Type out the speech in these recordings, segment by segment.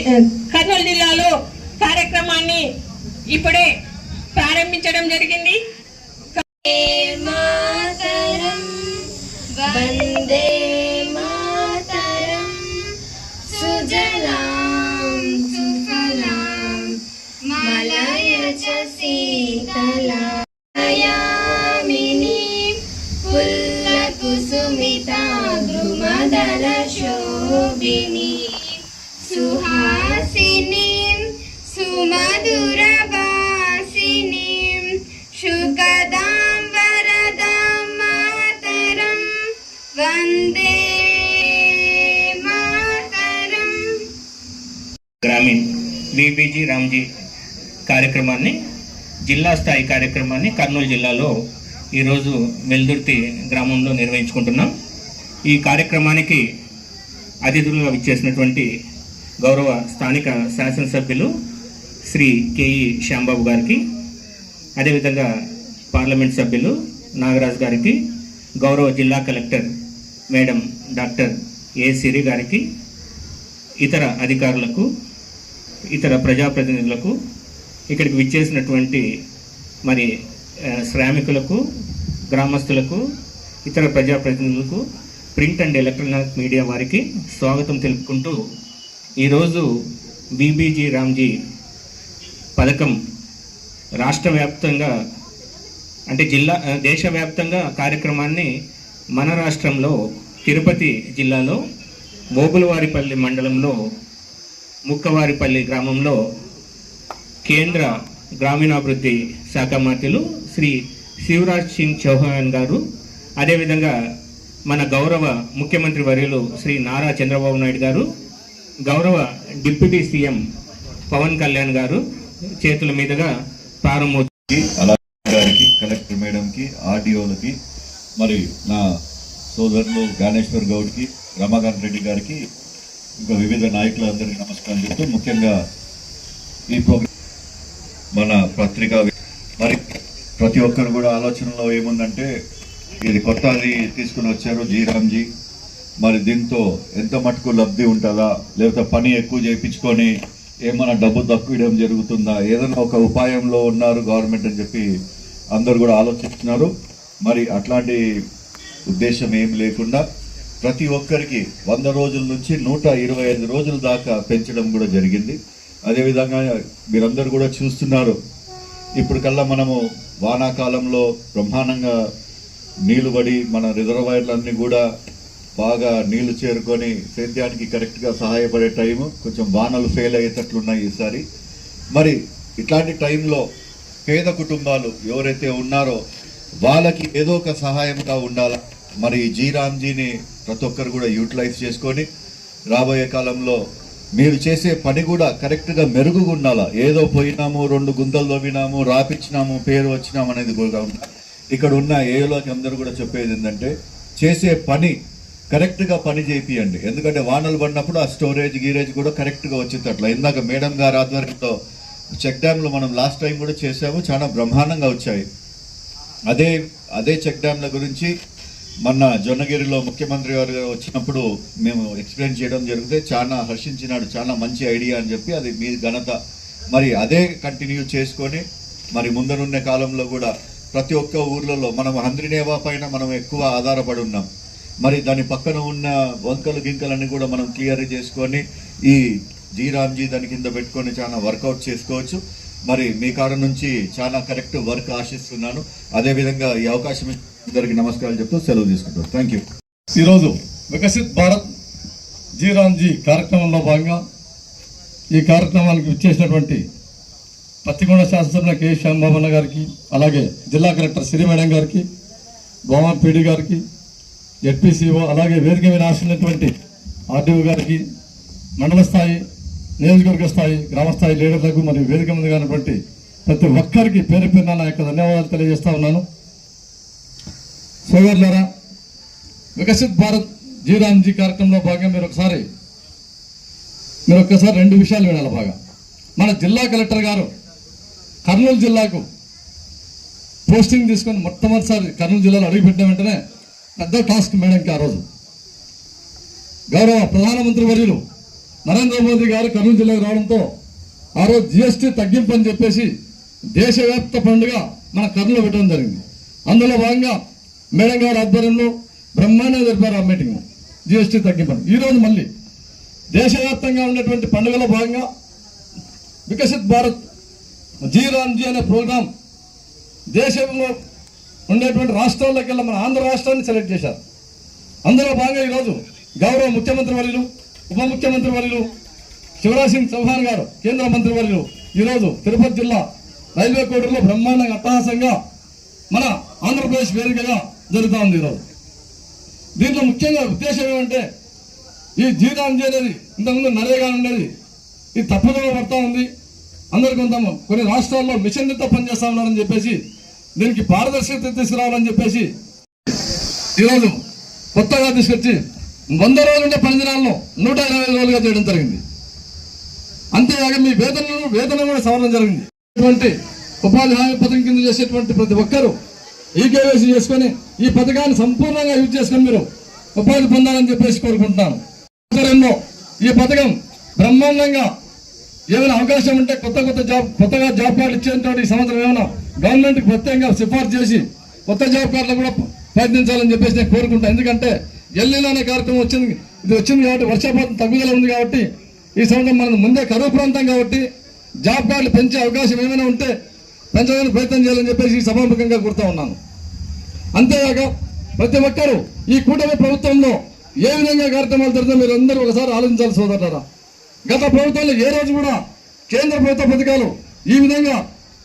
కర్నూలు జిల్లాలో కార్యక్రమాన్ని ఇప్పుడే ప్రారంభించడం జరిగింది. వందే మాతరం సుజలాం సుఫలాం మలయజ శీతలాయామిని పుల్లకుసుమితా ద్రుమదల శోభిని సుహాసిని సుమధురవాసిని శుకదాం వరదాం మాతరం వందే మాతరం. గ్రామీణ్ విబిజి రామ్జీ కార్యక్రమాన్ని, జిల్లా స్థాయి కార్యక్రమాన్ని కర్నూలు జిల్లాలో ఈరోజు వెల్దుర్తి గ్రామంలో నిర్వహించుకుంటున్నాం. ఈ కార్యక్రమానికి అతిథులుగా విచ్చేసినటువంటి గౌరవ స్థానిక శాసనసభ్యులు శ్రీ కేఈ శ్యాంబాబు గారికి, అదేవిధంగా పార్లమెంట్ సభ్యులు నాగరాజు గారికి, గౌరవ జిల్లా కలెక్టర్ మేడం డాక్టర్ ఏ సిరి గారికి, ఇతర అధికారులకు, ఇతర ప్రజాప్రతినిధులకు, ఇక్కడికి విచ్చేసినటువంటి మరి శ్రామికులకు, గ్రామస్తులకు, ఇతర ప్రజాప్రతినిధులకు, ప్రింట్ అండ్ ఎలక్ట్రానిక్ మీడియా వారికి స్వాగతం తెలుపుకుంటూ ఈరోజు విబిజి రామ్జీ పథకం రాష్ట్ర వ్యాప్తంగా అంటే దేశవ్యాప్తంగా కార్యక్రమాన్ని మన రాష్ట్రంలో తిరుపతి జిల్లాలో మోగులవారిపల్లి మండలంలో ముక్కవారిపల్లి గ్రామంలో కేంద్ర గ్రామీణాభివృద్ధి శాఖ మంత్రులు శ్రీ శివరాజ్ సింగ్ చౌహాన్ గారు, అదేవిధంగా మన గౌరవ ముఖ్యమంత్రి వర్యులు శ్రీ నారా చంద్రబాబు నాయుడు గారు, గౌరవ డిప్యూటీ సీఎం పవన్ కళ్యాణ్ గారు చేతుల మీదుగా ప్రారంభమవుతుంది. గారికి, కలెక్టర్ మేడంకి, ఆర్డీఓలకి, మరి నా సోదరులు గానేశ్వర్ గౌడ్కి, రమాకాంత్ రెడ్డి గారికి, ఇంకా వివిధ నాయకులందరికీ నమస్కారం చెప్తూ, ముఖ్యంగా ఈ ప్రోగ్రాం మన పత్రిక మరి ప్రతి ఒక్కరు కూడా ఆలోచనలో ఏముందంటే ఇది కొత్తది తీసుకుని వచ్చారు జీరామ్జీ, మరి దీంతో ఎంత మటుకు లబ్ధి ఉంటుందా, లేకపోతే పని ఎక్కువ చేయించుకొని ఏమైనా డబ్బు తక్కువడం జరుగుతుందా, ఏదైనా ఒక ఉపాయంలో ఉన్నారు గవర్నమెంట్ అని చెప్పి అందరు కూడా ఆలోచిస్తున్నారు. మరి అట్లాంటి ఉద్దేశం ఏం లేకుండా ప్రతి ఒక్కరికి 100 రోజుల నుంచి 125 రోజుల దాకా పెంచడం కూడా జరిగింది. అదేవిధంగా మీరందరూ కూడా చూస్తున్నారు, ఇప్పుడు కల్లా మనము వానాకాలంలో బ్రహ్మాండంగా నీళ్లు పడి మన రిజర్వాయర్లన్నీ కూడా బాగా నీళ్లు చేరుకొని సేద్యానికి కరెక్ట్గా సహాయపడే టైము, కొంచెం వానలు ఫెయిల్ అయ్యేటట్లున్నాయి ఈసారి. మరి ఇట్లాంటి టైంలో పేద కుటుంబాలు ఎవరైతే ఉన్నారో వాళ్ళకి ఏదో ఒక సహాయంగా ఉండాలి. మరి జీరామ్జీని ప్రతి ఒక్కరు కూడా యూటిలైజ్ చేసుకొని రాబోయే కాలంలో మీరు చేసే పని కూడా కరెక్ట్గా మెరుగుగా ఉండాలా. ఏదో పోయినాము, 2 గుంతలు తవ్వినాము, రాపిచ్చినాము, పేరు వచ్చినాము అనేది కూడా ఉండాలి. ఇక్కడ ఉన్న ఏలోకి అందరూ కూడా చెప్పేది ఏంటంటే చేసే పని కరెక్ట్గా పని చేపియండి. ఎందుకంటే వానలు పడినప్పుడు ఆ స్టోరేజ్ గీరేజ్ కూడా కరెక్ట్గా వచ్చేటట్లా. ఇందాక మేడం గారు ఆధ్వర్యంలో చెక్ డ్యామ్లు మనం లాస్ట్ టైం కూడా చేసాము, చాలా బ్రహ్మాండంగా వచ్చాయి. అదే చెక్ డ్యామ్ల గురించి మొన్న జొన్నగిరిలో ముఖ్యమంత్రి గారు వచ్చినప్పుడు మేము ఎక్స్ప్లెయిన్ చేయడం జరిగితే చాలా హర్షించినాడు, చాలా మంచి ఐడియా అని చెప్పి. అది మీ ఘనత. మరి అదే కంటిన్యూ చేసుకొని మరి ముందరున్న కాలంలో కూడా ప్రతి ఒక్క ఊర్లలో మనం హంద్రినేవా పైన మనం ఎక్కువ ఆధారపడి ఉన్నాం. మరి దాని పక్కన ఉన్న వంకలు గింకలన్నీ కూడా మనం క్లియర్ చేసుకొని ఈ జీరామ్జీ దాని కింద పెట్టుకొని చాలా వర్కౌట్ చేసుకోవచ్చు. మరి మీ కాడ నుంచి చాలా కరెక్ట్ వర్క్ ఆశిస్తున్నాను. అదేవిధంగా ఈ అవకాశం అందరికీ నమస్కారాలు చెప్తూ సెలవు తీసుకుంటాను. Thank you. ఈరోజు వికసిత్ భారత్ జీరామ్జీ కార్యక్రమంలో భాగంగా ఈ కార్యక్రమానికి విచ్చేసినటువంటి పత్తికొండ శాసనసభ్యులు కె శ్యాంబాబు గారికి, అలాగే జిల్లా కలెక్టర్ సిరి మేడం గారికి, భవన్ పీడి గారికి, జెడ్పీసీఓ, అలాగే వేదిక మీద ఆశించినటువంటి ఆర్డీఓ గారికి, మండల స్థాయి, నియోజకవర్గ స్థాయి, గ్రామ స్థాయి లీడర్లకు మరియు వేదిక మీద కానటువంటి ప్రతి ఒక్కరికి పేరు పేరున నా యొక్క ధన్యవాదాలు తెలియజేస్తా ఉన్నాను. సోదరులారా, వికసిత్ భారత్ జీరామ్జీ కార్యక్రమంలో భాగంగా మీరు ఒక్కసారి 2 విషయాలు వినాలి బాగా. మన జిల్లా కలెక్టర్ గారు కర్నూలు జిల్లాకు పోస్టింగ్ తీసుకొని మొట్టమొదటిసారి కర్నూలు జిల్లాలో అడుగుపెట్టిన వెంటనే పెద్ద టాస్క్ మేడంకి ఆ రోజు గౌరవ ప్రధానమంత్రి వర్యులు నరేంద్ర మోదీ గారు కర్నూలు జిల్లాకు రావడంతో ఆ రోజు జిఎస్టీ తగ్గింపు అని చెప్పేసి దేశవ్యాప్త పండుగ మన కర్నూలు పెట్టడం జరిగింది. అందులో భాగంగా మేడం గారి ఆధ్వర్యంలో బ్రహ్మాండంగా జరిపారు ఆ మీటింగ్ జిఎస్టీ తగ్గింపు. ఈరోజు మళ్ళీ దేశవ్యాప్తంగా ఉన్నటువంటి పండుగలో భాగంగా వికసిత్ భారత్ జీ అనే ప్రోగ్రాం దేశంలో ఉండేటువంటి రాష్ట్రాల్లోకి వెళ్ళి మన ఆంధ్ర రాష్ట్రాన్ని సెలెక్ట్ చేశారు. అందులో భాగంగా ఈరోజు గౌరవ ముఖ్యమంత్రి వర్యులు, ఉప ముఖ్యమంత్రి వర్యులు శివరాజ్ సింగ్ చౌహాన్ గారు, కేంద్ర మంత్రి వర్యులు ఈరోజు తిరుపతి జిల్లా రైల్వే కోడూరులో బ్రహ్మాండంగా అట్టహాసంగా మన ఆంధ్రప్రదేశ్ వేదికగా జరుగుతూ ఉంది. ఈరోజు దీంట్లో ముఖ్యంగా ఉద్దేశం ఏమంటే ఈ జీరాంజీ అనేది ఇంతకుముందు నరేగా ఉండేది, ఇది తప్పుదోవ పడతా ఉంది. అందరు కొన్ని రాష్ట్రాల్లో మిషన్లతో పనిచేస్తా ఉన్నారని చెప్పేసి దీనికి పారదర్శకత తీసుకురావాలని చెప్పేసి ఈరోజు కొత్తగా తీసుకొచ్చి 100 రోజులు ఉండే పని దినాలను 125 రోజులుగా చేయడం జరిగింది. అంతేకాక మీ వేతనం కూడా సవరణ జరిగింది. ఇటువంటి ఉపాధి హామీ పథకం కింద చేసేటువంటి ప్రతి ఒక్కరూ ఈ కేవైసీ చేసుకొని ఈ పథకాన్ని సంపూర్ణంగా యూజ్ చేసుకొని మీరు ఉపాధి పొందాలని చెప్పేసి కోరుకుంటున్నాను. ఈ పథకం బ్రహ్మాండంగా ఏమైనా అవకాశం ఉంటే కొత్తగా జాబ్ కార్డులు ఇచ్చేటువంటి ఈ సంవత్సరం ఏమైనా గవర్నమెంట్కి ప్రత్యేకంగా సిఫార్సు చేసి కొత్త జాబ్ కార్డులు కూడా ప్రయత్నించాలని చెప్పేసి నేను కోరుకుంటాను. ఎందుకంటే ఎల్లీలో అనే కార్యక్రమం వచ్చింది కాబట్టి వర్షపాతం తగ్గుదల ఉంది కాబట్టి ఈ సంవత్సరం మనం ముందే కరువు ప్రాంతం కాబట్టి జాబ్ కార్డులు పెంచే అవకాశం ఏమైనా ఉంటే పెంచడానికి ప్రయత్నం చేయాలని చెప్పేసి ఈ సభాముఖంగా కోరుతా ఉన్నాను. అంతేగాక ప్రతి ఒక్కరూ ఈ కూటమి ప్రభుత్వంలో ఏ విధంగా కార్యక్రమాలు జరుగుతుందో మీరు అందరూ ఒకసారి ఆలోచించాలి సోదరులారా. గత ప్రభుత్వంలో ఏ రోజు కూడా కేంద్ర ప్రభుత్వ పథకాలు ఈ విధంగా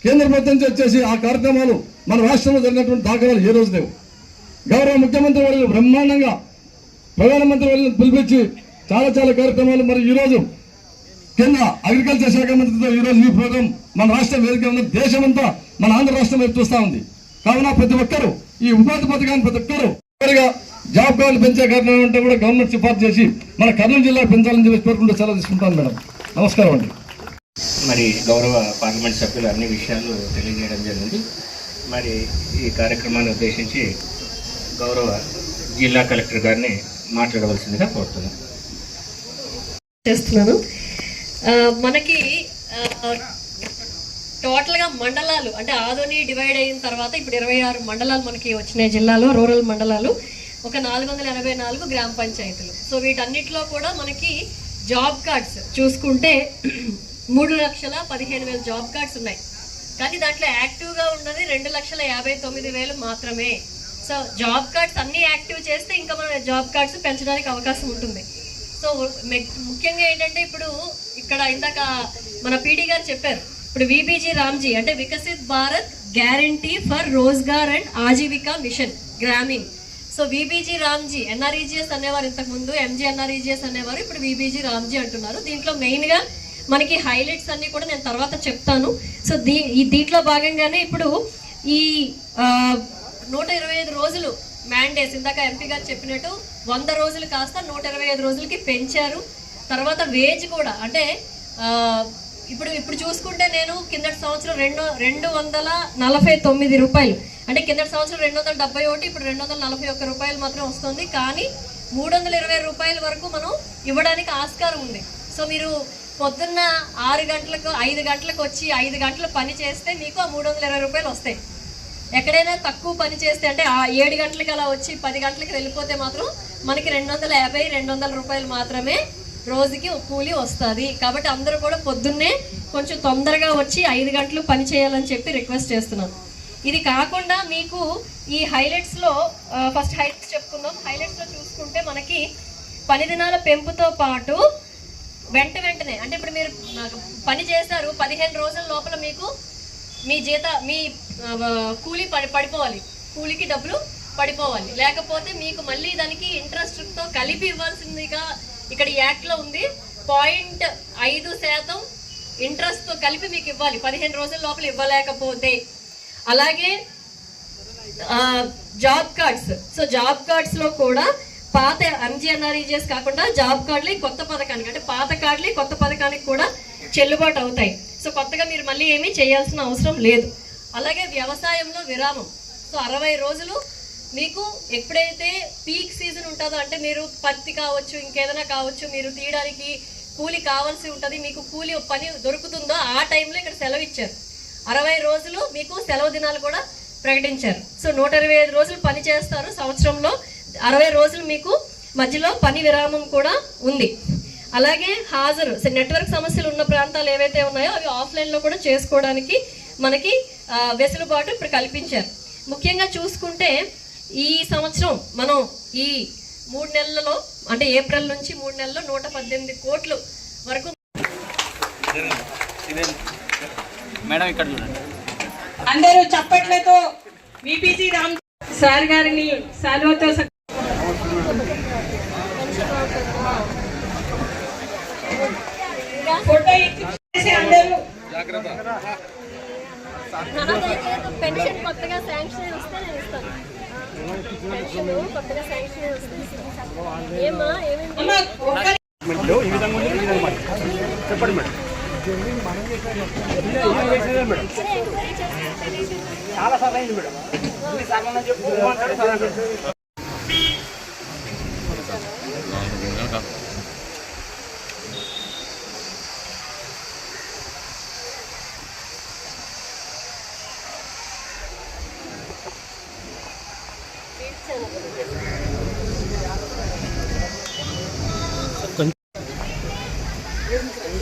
కేంద్ర ప్రభుత్వం వచ్చేసి ఆ కార్యక్రమాలు మన రాష్ట్రంలో జరిగినటువంటి దాఖలాలు ఏ రోజు లేవు. గౌరవ ముఖ్యమంత్రి వర్యులు బ్రహ్మాండంగా ప్రధానమంత్రి వర్యులను పిలిపించి చాలా కార్యక్రమాలు మరి ఈరోజు కేంద్ర అగ్రికల్చర్ శాఖ మంత్రితో ఈరోజు ఈ ప్రోగ్రాం మన రాష్ట్రం వేదిక ఉన్న దేశమంతా మన ఆంధ్ర రాష్ట్రం వైపు చూస్తూ ఉంది. కావున ప్రతి ఒక్కరూ ఈ ఉపాధి పథకాన్ని ప్రతి ఒక్కరూ జాబ్ కార్డులు పెంచే కార్యక్రమం అంటే కూడా గవర్నమెంట్ సిఫార్సు చేసి మన కర్నూలు జిల్లా పెంచాలని చెప్పి కోరుకుంటూ సెలవు తీసుకుంటాను మేడం. నమస్కారం అండి. మరి గౌరవ పార్లమెంట్ సభ్యులు అన్ని విషయాలు తెలియజేయడం జరిగింది. మరి ఈ కార్యక్రమాన్ని ఉద్దేశించి గౌరవ జిల్లా కలెక్టర్ గారిని మాట్లాడవలసిందిగా కోరుతున్నాను. చేస్తున్నాను. మనకి టోటల్గా మండలాలు అంటే ఆదోని డివైడ్ అయిన తర్వాత ఇప్పుడు 26 మండలాలు మనకి వచ్చినాయి జిల్లాలో, రూరల్ మండలాలు, ఒక 484 గ్రామ పంచాయతీలు. సో వీటన్నిటిలో కూడా మనకి జాబ్ కార్డ్స్ చూసుకుంటే 3,15,000 జాబ్ కార్డ్స్ ఉన్నాయి. కానీ దాంట్లో యాక్టివ్గా ఉన్నది 2,59,000 మాత్రమే. సో జాబ్ కార్డ్స్ అన్నీ యాక్టివ్ చేస్తే ఇంకా మన జాబ్ కార్డ్స్ పెంచడానికి అవకాశం ఉంటుంది. సో ముఖ్యంగా ఏంటంటే ఇప్పుడు ఇక్కడ ఇందాక మన పీడీ గారు చెప్పారు, ఇప్పుడు విబీజీ రామ్జీ అంటే Viksit Bharat guarantee for Rozgar and Ajeevika mission Gramin. So VBG Ramji, NREGS అనేవారు ఇంతకుముందు, ఎంజీ ఎన్ఆర్ఈజీఎస్ అనేవారు, ఇప్పుడు విబీజీ రామ్జీ అంటున్నారు. దీంట్లో మెయిన్గా మనకి హైలైట్స్ అన్నీ కూడా నేను తర్వాత చెప్తాను. సో దీంట్లో భాగంగానే ఇప్పుడు ఈ 125 రోజులు మ్యాండేట్స్ ఇందాక ఎంపీ గారు చెప్పినట్టు 100 రోజులు కాస్త 125 రోజులకి పెంచారు. తర్వాత వేజ్ కూడా అంటే ఇప్పుడు చూసుకుంటే నేను కిందటి సంవత్సరం 249 రూపాయలు అంటే కిందటి సంవత్సరం 271, ఇప్పుడు 241 రూపాయలు మాత్రం వస్తుంది. కానీ 320 రూపాయల వరకు మనం ఇవ్వడానికి ఆస్కారం ఉంది. సో మీరు పొద్దున్న 6 గంటలకు 5 గంటలకు వచ్చి 5 గంటలు పని చేస్తే మీకు ఆ 320 రూపాయలు వస్తాయి. ఎక్కడైనా తక్కువ పని చేస్తే అంటే 7 గంటలకి అలా వచ్చి 10 గంటలకు వెళ్ళిపోతే మాత్రం మనకి 250-200 రూపాయలు మాత్రమే రోజుకి కూలి వస్తుంది. కాబట్టి అందరూ కూడా పొద్దున్నే కొంచెం తొందరగా వచ్చి 5 గంటలు పని చేయాలని చెప్పి రిక్వెస్ట్ చేస్తున్నాను. ఇది కాకుండా మీకు ఈ హైలైట్స్లో ఫస్ట్ హైలైట్స్ చెప్పుకుందాం. హైలైట్స్లో చూసుకుంటే మనకి పని దినాల పెంపుతో పాటు వెంటనే అంటే ఇప్పుడు మీరు పని చేశారు 15 రోజుల లోపల మీకు మీ కూలీ పడిపోవాలి, కూలీకి డబ్బులు పడిపోవాలి. లేకపోతే మీకు మళ్ళీ దానికి ఇంట్రెస్ట్తో కలిపి ఇవ్వాల్సిందిగా ఇక్కడ ఈ యాక్ట్లో ఉంది. 0.5% ఇంట్రెస్ట్తో కలిపి మీకు ఇవ్వాలి 15 రోజుల లోపల ఇవ్వలేకపోతే. అలాగే జాబ్ కార్డ్స్. సో జాబ్ కార్డ్స్లో కూడా పాత ఎంజీఎన్ఆర్ఈజీఎస్ కాకుండా జాబ్ కార్డులు కొత్త పథకానికి అంటే పాత కార్డులు కొత్త పథకానికి కూడా చెల్లుబాటు అవుతాయి. సో కొత్తగా మీరు మళ్ళీ ఏమీ చేయాల్సిన అవసరం లేదు. అలాగే వ్యవసాయంలో విరామం. సో 60 రోజులు మీకు ఎప్పుడైతే పీక్ సీజన్ ఉంటుందో అంటే మీరు పత్తి కావచ్చు ఇంకేదైనా కావచ్చు మీరు తీయడానికి కూలి కావాల్సి ఉంటుంది, మీకు కూలి పని దొరుకుతుందో ఆ టైంలో ఇక్కడ సెలవు ఇచ్చారు. 60 రోజులు మీకు సెలవు దినాలు కూడా ప్రకటించారు. సో 125 రోజులు పని చేస్తారు సంవత్సరంలో, 60 రోజులు మీకు మధ్యలో పని విరామం కూడా ఉంది. అలాగే హాజరు నెట్వర్క్ సమస్యలు ఉన్న ప్రాంతాలు ఏవైతే ఉన్నాయో అవి ఆఫ్లైన్లో కూడా చేసుకోవడానికి మనకి వెసులుబాటు ఇప్పుడు కల్పించారు. ముఖ్యంగా చూసుకుంటే ఈ సంవత్సరం మనం ఈ 3 నెలలలో అంటే ఏప్రిల్ నుంచి 3 నెలల్లో 118 కోట్లు వరకు. మేడం ఇక్కడ చూడండి. అందరూ చప్పట్లతో విపిసి రామ్ సార్ గారిని సాల్వతో ఫోటో ఇచ్చి అందరూ పెన్షన్ కొత్తగా శాంక్షన్ వస్తే నేను ఇస్తాను. పెన్షన్ కొత్తగా శాంక్షన్ వస్తే ఏమా ఏమేమి చెప్పండి మేడం. చాలా సార్లు అయింది మేడం.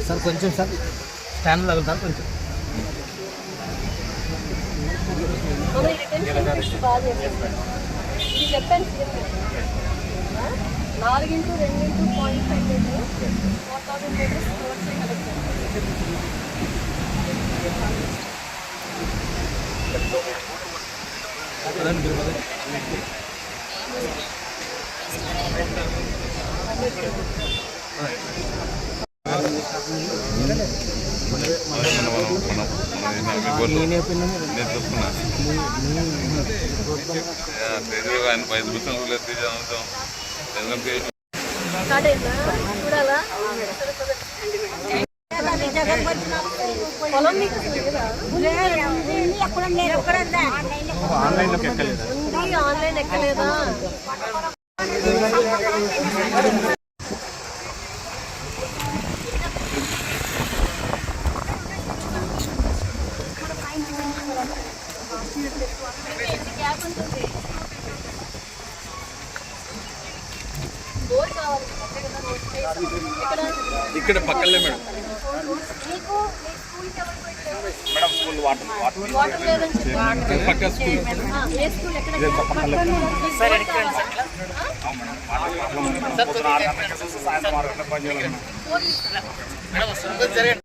సార్ కొంచెం సార్ స్టాండ్ తగులుతారు కొంచెం. ఇది చెప్పాను 4x2.5 4,000 లీటర్స్ చూడాలా పొలం మీకు ఆన్లైన్ ఎక్కలేదా? ఇక్కడ పక్కనే మేడం. మేడం స్కూల్ వాటర్ లేదని చెప్పి పక్క స్కూల్. ఏ స్కూల్ ఎక్కడ? సార్